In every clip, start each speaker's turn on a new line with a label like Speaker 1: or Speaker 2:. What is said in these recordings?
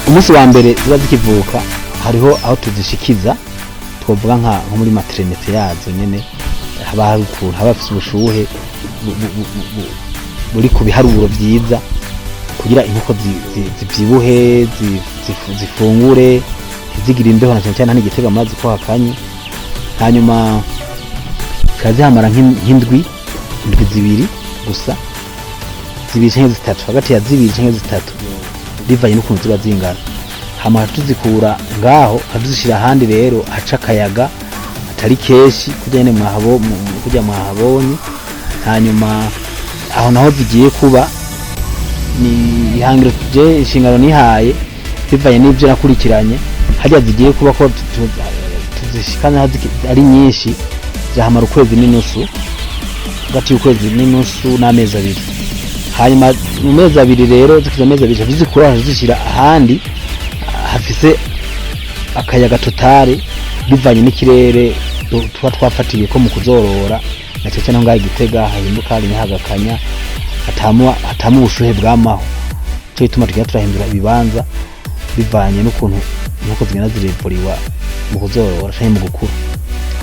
Speaker 1: umunsi wa mbere ziba zikivuka hariho aho tuzishikiza twovuga nko muri maternité yazo nyene haba hari ukuntu haba afise ubushuhe buri ku biharuro vyiza kugira inkoko zivyibuhe zifungure zigira imbeho na cyane hano igitega amazi ko hakanye. Hanyuma kazihamara nk'indwi zibiri gusa, zibiri canke zitatu, hagati ya zibiri canke zitatu bivanye n'ukuntu ziba zingana. Hama tuzikura ngaho tuzishira ahandi rero haca akayaga atari keshi kugira nyene mwahabonye. Hanyuma aho naho zigiye kuba ni ihangiro je inshingano nihaye bivanye n'ivyo nakurikiranye. Hajya zigiye kuba ko tuzishikana ari nyinshi zahamara ukwezi n'inusu, hagati y'ukwezi n'inusu n'amezi abiri. Hanyuma mu mezi abiri rero zikiza amezi abiri tuzikura zishira ahandi hafise akayaga totale bivanye n'ikirere tuba twafatiye ko mu kuzorora na cyo cyane ngaho igitega hahinduka hari hagakanya hatamu ubushuhe bwamaho. Cyo bituma tugira turahindura ibibanza bivanye n'ukuntu nuko zigenda zirevuriwa mu kuzorora canke mu gukura.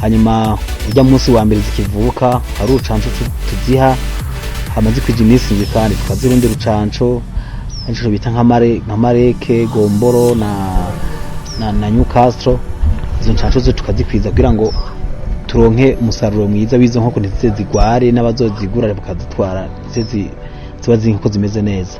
Speaker 1: Hanyuma ujya munsi wa mbere zikivuka hari urucanco tuziha hamaze kwija iminsi nzi kandi tukazirundi rucanco inshuro bita nk'amareke gomboro na Newcastle. Izo ncanco zo tukazikwiza kugira ngo turonke umusaruro mwiza w'izo nkoko ntizize zigware n'abazozigura bakazitwara ziba zinkoko zimeze neza.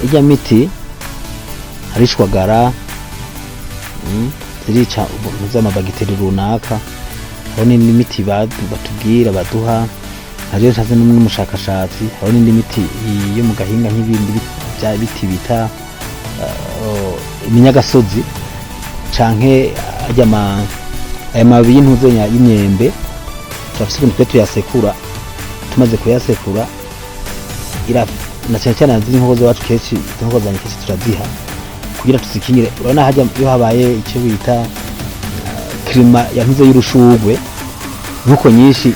Speaker 1: Ijya miti harishwagara zirica z'amabagiteri runaka. Hari n'indi miti batubwira baduha, hariyo taze n'umushakashatsi. Hari n'indi miti yo mu gahinga nk'ibindi biti bita iminyagasozi canke aya mababi y'intuzenya y'imyembe. Turafise ukuntu twe tuyasekura, tumaze kuyasekura na cyane cyane ziri nkoko zacu keshi, nkoko zanye keshi turaziha kugira tuzikingire. Urabona hajya iyo habaye icyo bita klima yantuze y'urushugwe, nkoko nyinshi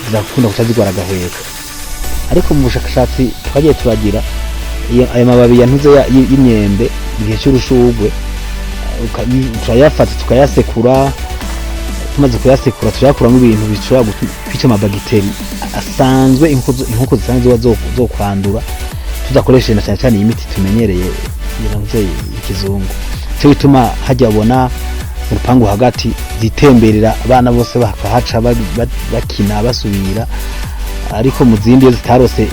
Speaker 1: zizakunda kutazigwara gahweka. Ariko mu bushakashatsi twagiye turagira aya mababi yantuze y'imyembe igihe cy'urushugwe turayafata tukayasekura. Tumaze kuyasekura tuyakuramo ibintu bishobora kwica amabagiteri asanzwe inkoko zisanzwe zo kwandura tudakoresheje na cyane cyane iyi miti tumenyereye yantuze ikizungu. Cyo bituma hajya abona mu rupangu hagati zitemberera abana bose bakahaca bakina basubira. Ariko mu zindi zitarose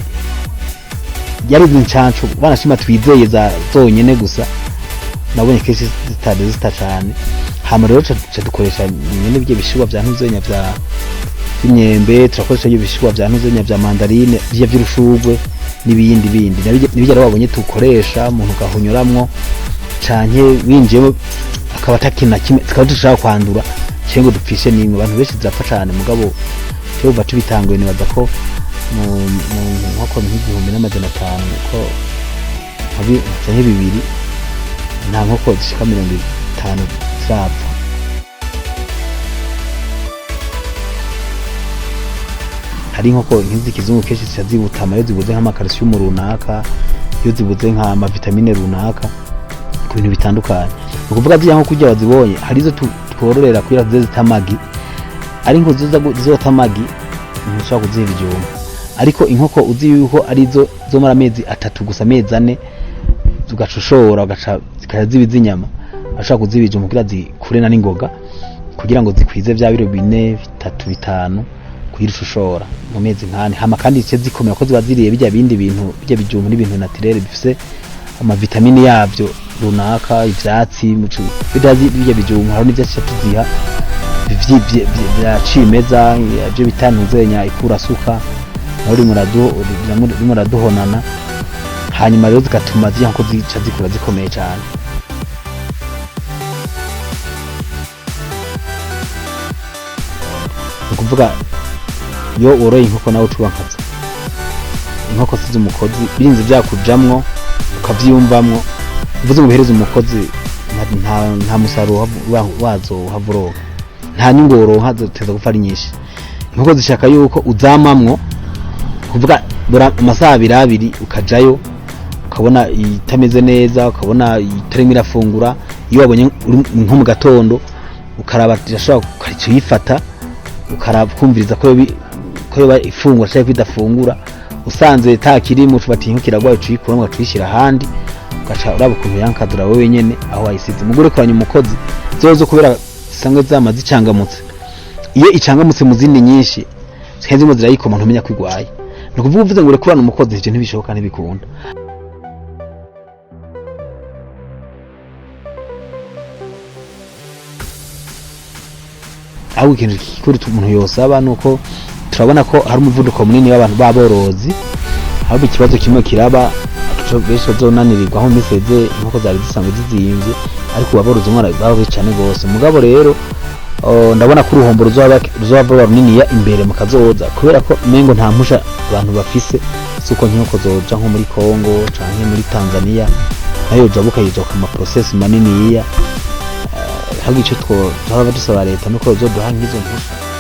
Speaker 1: yari zincanco banashima twizeye za zonyene gusa nabonye kesi zitacane. Hama rero dukoresha nyene bye bishibwa vya ntuzenya vya imyembe, turakoresha bye bishibwa vya ntuzenya vya mandarine vya vy'urushugwe n'ibindi nibyo rero wabonye tukoresha umuntu gahunyuramwo canke winjiyemo akaba atakina kimwe tukaba dushaka kwandura cengo dupfishe nimwe. Abantu benshi zapfa cane mugabo cyo uva tubitanguye nibaza ko mu nkoko nk'igihumbi n'amajana 500 ko habi canke bibiri nta nkoko zishika 50 zapfa. Hari inkoko nk'izikizungu keshi zibutama iyo zibuze nk'amakalsium runaka, iyo zibuze nk'amavitamine runaka ku bintu bitandukanye. Ukuvuga zya nko kujya wazibonye hari izo twororera kugira zitamagi, ari nko zizotamagi ntushobora kuziha ibijumba. Ariko inkoko uzi yuko ari zo mara amezi 3 gusa amezi 4 tugacushora zikaza zibiza inyama, ashaka kuziha ibijumba kugira zikurena n'ingoga kugira ngo zikwize vya biro 4 3 5 kugira ushora mu mezi nkane. Hama kandi ice zikomera ko ziba ziriye bijya bindi bintu bijya bijumba n'ibintu naturel bifise amavitamine yavyo runaka, ivyatsi mucu bijya bijumba. Hari n'ivyo tuziha vya cimeza byo bitanuzenya ikurasuka ari muraduhonana. Hanyuma rero zigatuma ziyanko zica zikura zikomeye cyane. Ukuvuga yo woroye inkoko nawe ucubankaza inkoko size umukozi birinze byakujamwo ukavyumvamwo uvuze ngo bihereze umukozi nta musaruro wazo havuroga nta nyungu woronka zoteza gupfa ari nyinshi. Inkoko zishaka yuko uzamamwo kuvuga amasaha abiri ukajayo ukabona itameze neza ukabona itarimo irafungura iyo wabonye nko mu gatondo ukaraba irashobora kuyifata ukarabkumviriza ko ifungura cyangwa idafungura usanze takirimo cubati inko kiragwaye cuyikuramwe cuyishira handi ugaca uraba ukuntu yankadura wewe nyene aho wayisize mugore kwanya umukozi zozo kubera sangwe zama zicangamutse iyo icangamutse mu zindi nyinshi zikenze ngo zirayikoma ntumenya kwigwaye no kuvuga uvuze ngo urekurana umukozi ije ntibishoboka ntibikunda. Aho ikintu kikuri umuntu yosaba nuko turabona ko hari umuvuduko munini w'abantu baborozi ahubwo ikibazo kimwe kiraba besho zonanirirwa aho miseze inkoko zari zisanzwe zizimvye ariko baborozi umwana bawe cyane gose mugabo rero ndabona ko uruhombo ruzoba runini ya imbere mu kazoza kubera ko mengo nta mpusha abantu bafise suko nk'uko zoja nko muri Kongo canke muri Tanzania nayo jabuka yijoka ama process manini ya hagice two dusaba leta nuko zoduha nk'izo mpusha.